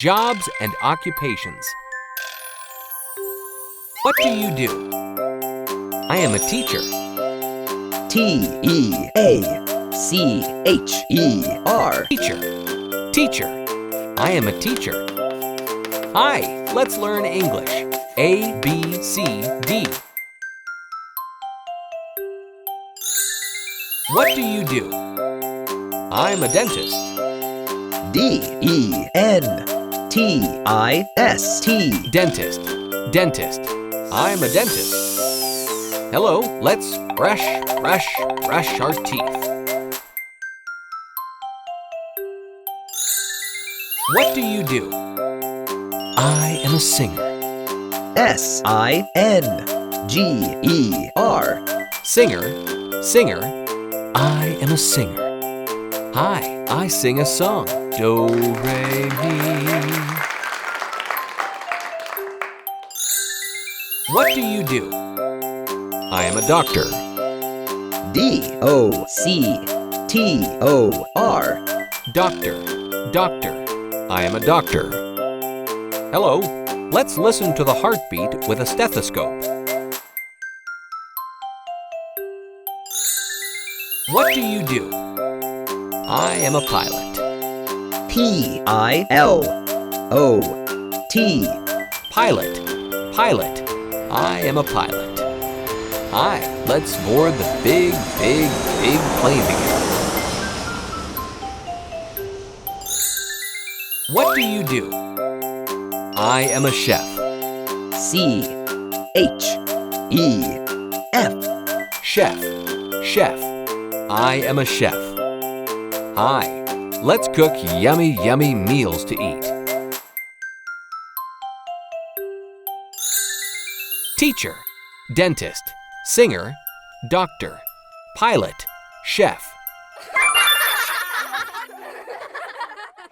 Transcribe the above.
Jobs and occupations. What do you do? I am a teacher. T-E-A-C-H-E-R. Teacher. Teacher. I am a teacher. Hi, let's learn English. A, B, C, D. What do you do? I'm a dentist. D-E-N-T-I-S-T. Dentist. Dentist. I'm a dentist. Hello, let's brush our teeth. What do you do? I am a singer. S-I-N-G-E-R. Singer. Singer. I am a singer. Hi, I sing a song. Do, re, mi. What do you do? I am a doctor. D-O-C-T-O-R. Doctor. Doctor. I am a doctor. Hello, let's listen to the heartbeat with a stethoscope. What do you do? I am a pilot. P-I-L-O-T. Pilot. Pilot. I am a pilot. Hi, let's board the big plane together. What do you do? I am a chef. C-H-E-F. Chef. Chef. I am a chef. Hi, let's cook yummy meals to eat. Teacher, dentist, singer, doctor, pilot, chef.